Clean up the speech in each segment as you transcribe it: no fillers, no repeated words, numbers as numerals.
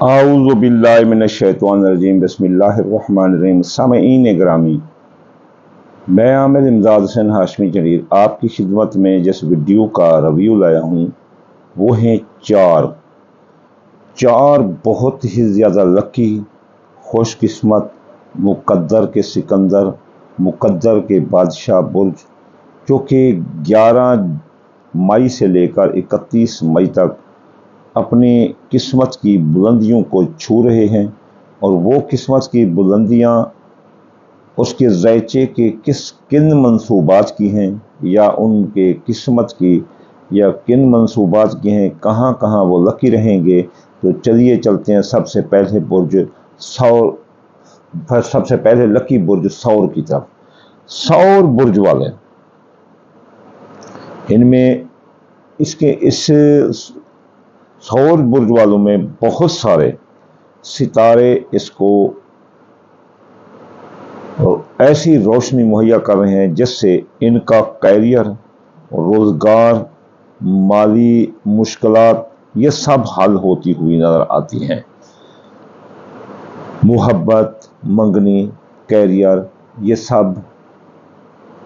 आऊज़ु बिल्लाहि मिनश्शैतानिर्रजीम बिस्मिल्लाहिर्रहमानिर्रहीम। सामईन ग्रामी, मैं आमिर इमदाद हुसैन हाशमी जरीर आपकी खिदमत में जिस वीडियो का रिव्यू लाया हूँ वो हैं चार बहुत ही ज़्यादा लकी, खुशकिस्मत, मुकद्दर के सिकंदर, मुकद्दर के बादशाह बुर्ज, जो कि 11 मई से लेकर 31 मई तक अपनी किस्मत की बुलंदियों को छू रहे हैं। और वो किस्मत की बुलंदियां उसके ज़ायचे के किन मंसूबात की हैं, या उनके किस्मत की या किन मंसूबात की हैं, कहाँ कहाँ वो लकी रहेंगे। तो चलिए चलते हैं सबसे पहले लकी बुर्ज सौर की तरफ। सौर बुर्ज वाले, इनमें इस सौर बुर्ज वालों में बहुत सारे सितारे इसको ऐसी रोशनी मुहैया कर रहे हैं जिससे इनका कैरियर, रोजगार, माली मुश्किलात ये सब हल होती हुई नजर आती हैं। मोहब्बत, मंगनी, कैरियर ये सब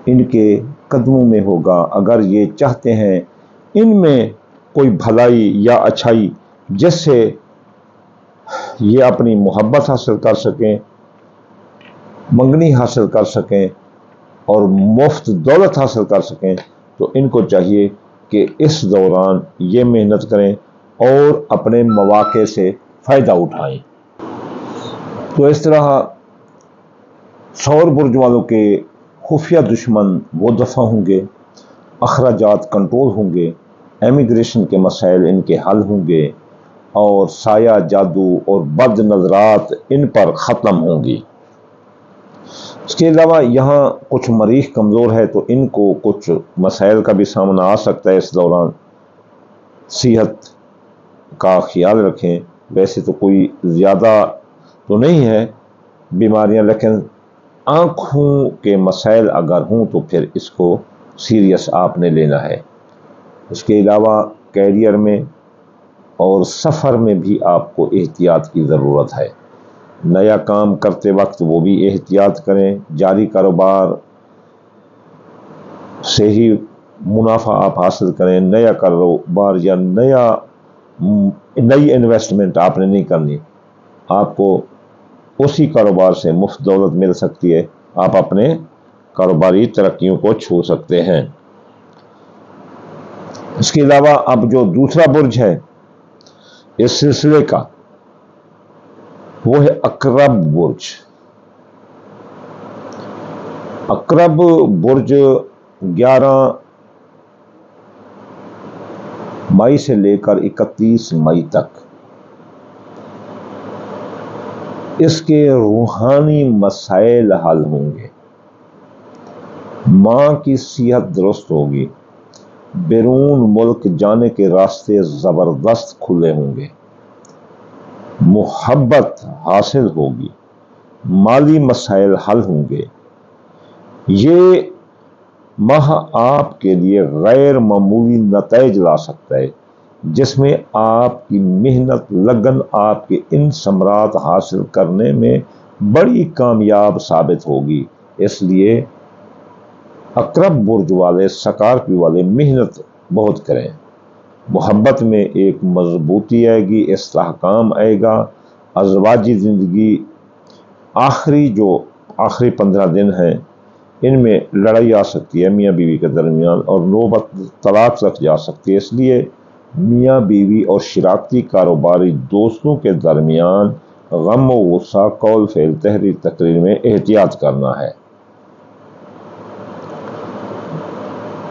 इनके कदमों में होगा अगर ये चाहते हैं इनमें कोई भलाई या अच्छाई जिससे ये अपनी मोहब्बत हासिल कर सकें, मंगनी हासिल कर सकें और मुफ्त दौलत हासिल कर सकें। तो इनको चाहिए कि इस दौरान ये मेहनत करें और अपने मौके से फ़ायदा उठाएं। तो इस तरह सौर बुर्ज वालों के खुफिया दुश्मन वो दफ़ा होंगे, अखराजात कंट्रोल होंगे, एमिग्रेशन के मसाइल इनके हल होंगे और साया जादू और बद नज़रात इन पर ख़त्म होंगी। इसके अलावा यहाँ कुछ मरीख कमज़ोर है तो इनको कुछ मसाइल का भी सामना आ सकता है। इस दौरान सेहत का ख्याल रखें। वैसे तो कोई ज़्यादा तो नहीं है बीमारियाँ, लेकिन आँखों के मसाइल अगर हों तो फिर इसको सीरियस आपने लेना है। इसके अलावा कैरियर में और सफ़र में भी आपको एहतियात की ज़रूरत है। नया काम करते वक्त वो भी एहतियात करें। जारी कारोबार से ही मुनाफा आप हासिल करें। नया कारोबार या नई इन्वेस्टमेंट आपने नहीं करनी, आपको उसी कारोबार से मुफ्त दौलत मिल सकती है। आप अपने कारोबारी तरक्कियों को छू सकते हैं। इसके अलावा अब जो दूसरा बुर्ज है इस सिलसिले का वो है अकरब बुर्ज। अकरब बुर्ज 11 मई से लेकर 31 मई तक इसके रूहानी मसाइल हल होंगे। माँ की सेहत दुरुस्त होगी, बैरून मुल्क जाने के रास्ते ज़बरदस्त खुले होंगे, मोहब्बत हासिल होगी, माली मसाइल हल होंगे। ये माह आपके लिए गैर मामूली नतीजे ला सकता है जिसमें आपकी मेहनत लगन आपके इन समरात हासिल करने में बड़ी कामयाब साबित होगी। इसलिए अकरब बुर्ज वाले, स्कॉर्पियो वाले मेहनत बहुत करें। मोहब्बत में एक मजबूती आएगी, इस्तेहकाम आएगा। अज़वाजी ज़िंदगी आखिरी 15 दिन हैं इनमें लड़ाई आ सकती है मियाँ बीवी के दरमियान और नौबत तलाक तक जा सकती है। इसलिए मियाँ बीवी और शराकती कारोबारी दोस्तों के दरमियान गम व गुस्सा, कौल फेल, तहरीर तकरीर में एहतियात करना है।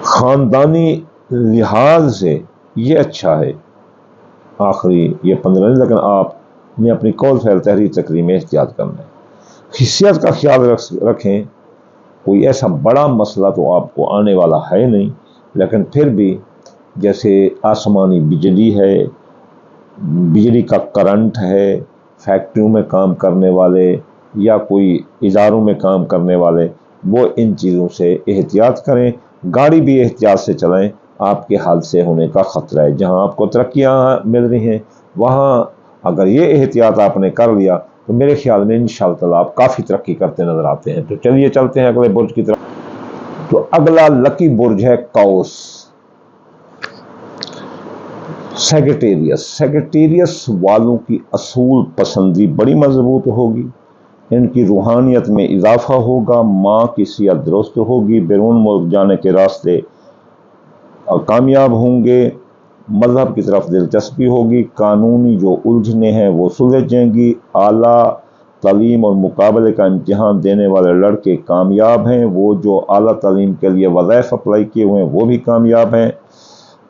ख़ानदानी लिहाज से ये अच्छा है आखिरी ये 15 दिन, लेकिन आपने अपनी कौल फेल, तहरीर तकरीर में एहतियात करना है। हिस्सियत का ख्याल रखें। कोई ऐसा बड़ा मसला तो आपको आने वाला है नहीं, लेकिन फिर भी जैसे आसमानी बिजली है, बिजली का करंट है, फैक्ट्रियों में काम करने वाले या कोई इदारों में काम करने वाले, वो इन चीज़ों से एहतियात करें। गाड़ी भी एहतियात से चलाएं, आपके हादसे होने का ख़तरा है। जहां आपको तरक्कियां मिल रही हैं वहां اگر یہ احتیاط آپ نے کر لیا تو میرے خیال میں انشاءاللہ تعالیٰ آپ کافی ترقی کرتے نظر آتے ہیں۔ تو چلیے چلتے ہیں اگلے برج کی طرف۔ تو اگلا لکی برج ہے قوس، سیگیٹیریس والوں کی اصول پسندی بڑی مضبوط ہوگی، ان کی روحانیت میں اضافہ ہوگا، ماں کی صحت درست ہوگی، بیرون ملک جانے کے راستے کامیاب ہوں گے، مذہب کی طرف دلچسپی ہوگی، قانونی جو الجھنیں ہیں وہ سلجھ جائیں گی، اعلیٰ تعلیم اور مقابلے کا امتحان دینے والے لڑکے کامیاب ہیں، وہ جو اعلیٰ تعلیم کے لیے وظائف اپلائی کیے ہوئے ہیں وہ بھی کامیاب ہیں۔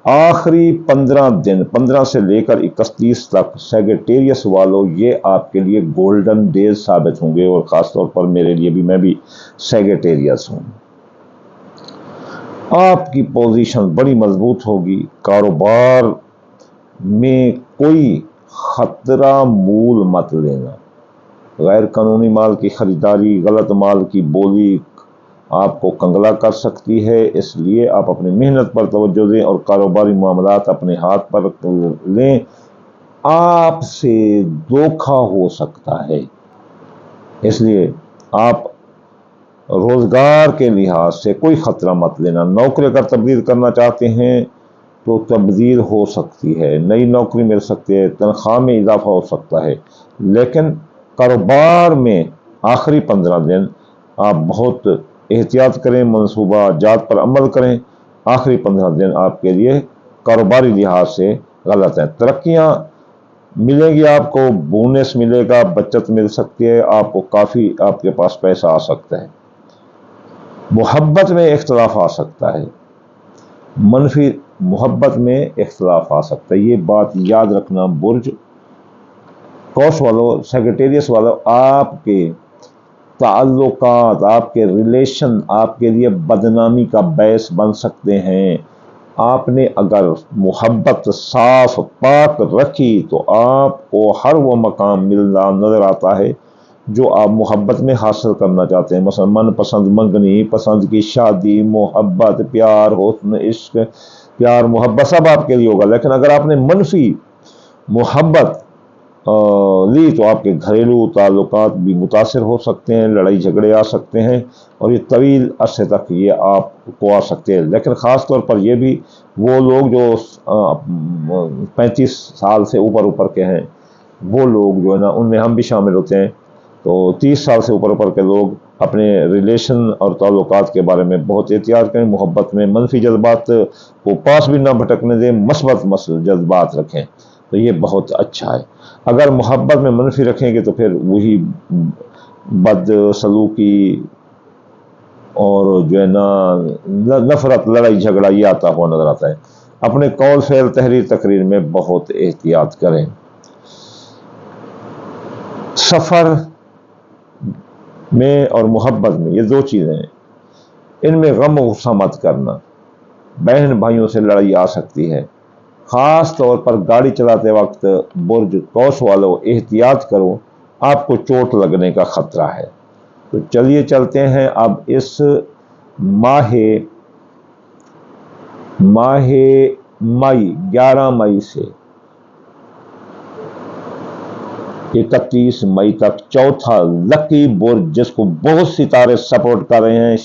آخری 15 دن 15 سے لے کر 31 تک سیگیٹیریس والوں یہ آپ کے لیے گولڈن ڈیز ثابت ہوں گے، اور خاص طور پر میرے لیے بھی، میں بھی سیگیٹیریس ہوں۔ آپ کی پوزیشن بڑی مضبوط ہوگی، کاروبار میں کوئی خطرہ مول مت لینا، غیر قانونی مال کی خریداری، غلط مال کی بولی آپ کو کنگلا کر سکتی ہے، اس لیے آپ اپنی محنت پر توجہ دیں اور کاروباری معاملات اپنے ہاتھ پر لیں۔ آپ سے دھوکہ ہو سکتا ہے، اس لیے آپ روزگار کے لحاظ سے کوئی خطرہ مت لینا۔ نوکری اگر تبدیل کرنا چاہتے ہیں تو تبدیل ہو سکتی ہے، نئی نوکری مل سکتی ہے، تنخواہ میں اضافہ ہو سکتا ہے، لیکن کاروبار میں آخری 15 دن آپ بہت احتیاط کریں، منصوبہ جات پر عمل کریں۔ آخری 15 دن آپ کے لیے کاروباری لحاظ سے غلط ہیں۔ ترقیاں ملیں گی، آپ کو بونس ملے گا، بچت مل سکتی ہے، آپ کو کافی آپ کے پاس پیسہ آ سکتا ہے۔ محبت میں اختلاف آ سکتا ہے، منفی محبت میں اختلاف آ سکتا ہے، یہ بات یاد رکھنا۔ برج قوس والوں، سیگیٹیریس والوں، آپ کے تعلقات، آپ کے ریلیشن آپ کے لیے بدنامی کا باعث بن سکتے ہیں۔ آپ نے اگر محبت صاف پاک رکھی تو آپ کو ہر وہ مقام ملنا نظر آتا ہے جو آپ محبت میں حاصل کرنا چاہتے ہیں، مثلا من پسند منگنی، پسند کی شادی، محبت، پیار، حسن، عشق، پیار محبت سب آپ کے لیے ہوگا۔ لیکن اگر آپ نے منفی محبت لی تو آپ کے گھریلو تعلقات بھی متاثر ہو سکتے ہیں، لڑائی جھگڑے آ سکتے ہیں، اور یہ طویل عرصے تک یہ آپ کو آ سکتے ہیں۔ لیکن خاص طور پر یہ بھی وہ لوگ جو 35 سال سے اوپر کے ہیں، وہ لوگ جو ہے نا، ان میں ہم بھی شامل ہوتے ہیں، تو 30 سال سے اوپر کے لوگ اپنے ریلیشن اور تعلقات کے بارے میں بہت احتیاط کریں، محبت میں منفی جذبات کو پاس بھی نہ بھٹکنے دیں، مثبت جذبات رکھیں، تو یہ بہت اچھا ہے۔ اگر محبت میں منفی رکھیں گے تو پھر وہی بد سلوکی اور جو ہے نا نفرت، لڑائی جھگڑا یہ آتا ہوا نظر آتا ہے۔ اپنے قول، فعل، تحریر، تقریر میں بہت احتیاط کریں۔ سفر میں اور محبت میں یہ دو چیزیں ہیں، ان میں غم و غصہ مت کرنا، بہن بھائیوں سے لڑائی آ سکتی ہے، خاص طور پر گاڑی چلاتے وقت برج قوس والوں احتیاط کرو، آپ کو چوٹ لگنے کا خطرہ ہے۔ تو چلیے چلتے ہیں اب اس ماہ مئی 11 مئی سے 31 مئی تک چوتھا لکی برج جس کو بہت ستارے سپورٹ کر رہے ہیں،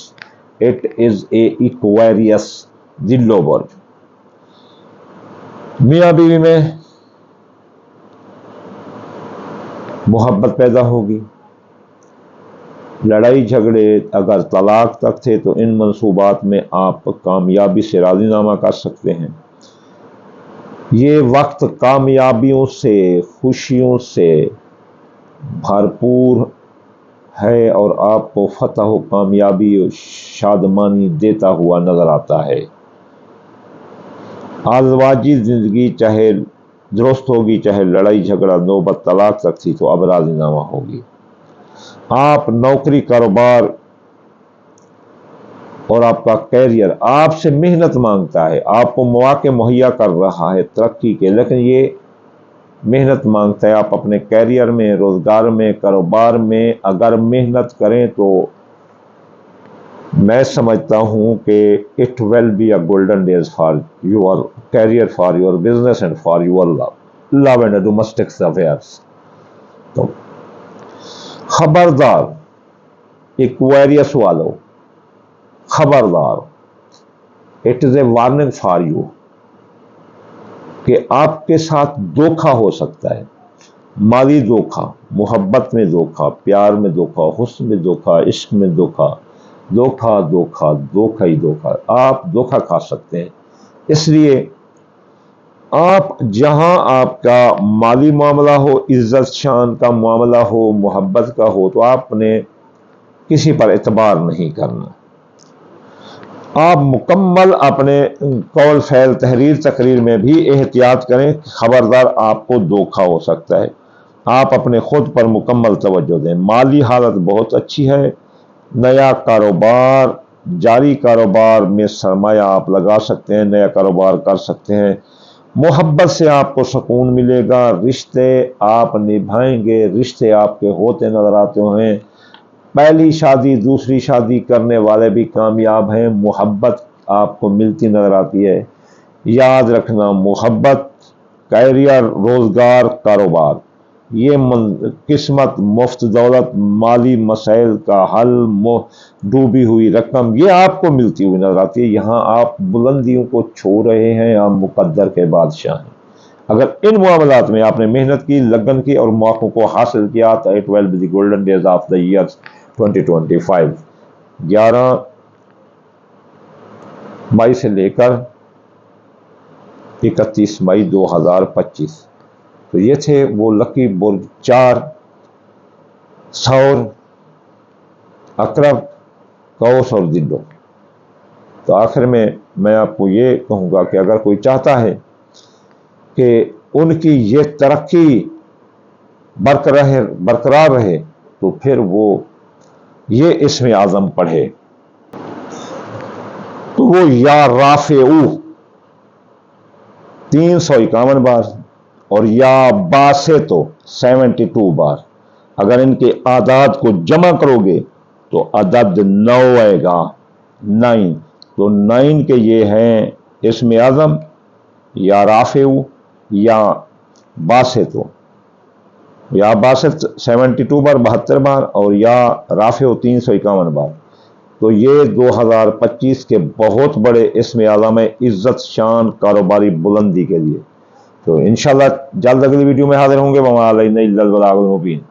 اٹ از اے ایکویریس، ذلو برج۔ میاں بیوی میں محبت پیدا ہوگی، لڑائی جھگڑے اگر طلاق تک تھے تو ان منصوبات میں آپ کامیابی سے راضی نامہ کر سکتے ہیں۔ یہ وقت کامیابیوں سے، خوشیوں سے بھرپور ہے اور آپ کو فتح و کامیابی اور شادمانی دیتا ہوا نظر آتا ہے۔ ازواجی زندگی چاہے درست ہوگی، چاہے لڑائی جھگڑا نوبت طلاق تک تھی تو اب راضی نامہ ہوگی۔ آپ نوکری، کاروبار اور آپ کا کیریئر آپ سے محنت مانگتا ہے، آپ کو مواقع مہیا کر رہا ہے ترقی کے، لیکن یہ محنت مانگتا ہے۔ آپ اپنے کیریئر میں، روزگار میں، کاروبار میں اگر محنت کریں تو میں سمجھتا ہوں کہ it will be a golden days for your career, for your business and for your love۔ Love and domestic affairs. तो खबरदार एक्वेरियस वालों, खबरदार, it is a warning for you कि आपके साथ धोखा हो सकता है। माली धोखा, मोहब्बत में धोखा, प्यार में धोखा, हुस्न में धोखा, इश्क में धोखा, धोखा धोखा धोखा ही धोखा, आप धोखा खा सकते हैं। इसलिए आप जहां आपका माली मामला हो, इज्जत शान का मामला हो, मोहब्बत का हो, तो आपने किसी पर एतबार नहीं करना। आप मुकम्मल अपने कौल फैल तहरीर तकरीर में भी एहतियात करें, खबरदार आपको धोखा हो सकता है। आप अपने खुद पर मुकम्मल तवज्जो दें। माली हालत बहुत अच्छी है, नया कारोबार, जारी कारोबार में सरमाया आप लगा सकते हैं, नया कारोबार कर सकते हैं। मोहब्बत से आपको सुकून मिलेगा, रिश्ते आप निभाएंगे, रिश्ते आपके होते नजर आते हैं। पहली शादी दूसरी शादी करने वाले भी कामयाब हैं, मोहब्बत आपको मिलती नजर आती है। याद रखना, मोहब्बत, कैरियर, रोजगार, कारोबार, ये किस्मत, मुफ्त दौलत, माली मसाइल का हल, डूबी हुई रकम, ये आपको मिलती हुई नजर आती है। यहाँ आप बुलंदियों को छू रहे हैं, आप मुकद्दर के बादशाह हैं। अगर इन मामलात में आपने मेहनत की, लगन की और मौक़ों को हासिल किया तो it will be the golden days of the year 2025। 11 मई से लेकर 31 मई 2025। तो ये थे वो लकी बुर्ज 4, सौर, अकरब, कौस और जिद्दो। तो आखिर में मैं आपको ये कहूँगा कि अगर कोई चाहता है कि उनकी ये तरक्की बरकरार रहे, तो फिर वो ये इसमें आज़म पढ़े। तो वो या राफ़ेऊ 351 बार और या बासेतो 72 बार। अगर इनके आदाद को जमा करोगे तो अदद 9 आएगा, 9। तो 9 के ये हैं इसमें आज़म, या राफ़ेऊ या बासेतो। या बासत 72 बार, 72 बार, और या राफ़ेऊ 351 बार। तो ये 2025 के बहुत बड़े इसमें आज़म है, इज्जत शान कारोबारी बुलंदी के लिए। तो इंशाल्लाह जल्द अगली वीडियो में हाजिर होंगे। वमा अलैना इल्लल बलागुल मुबीन।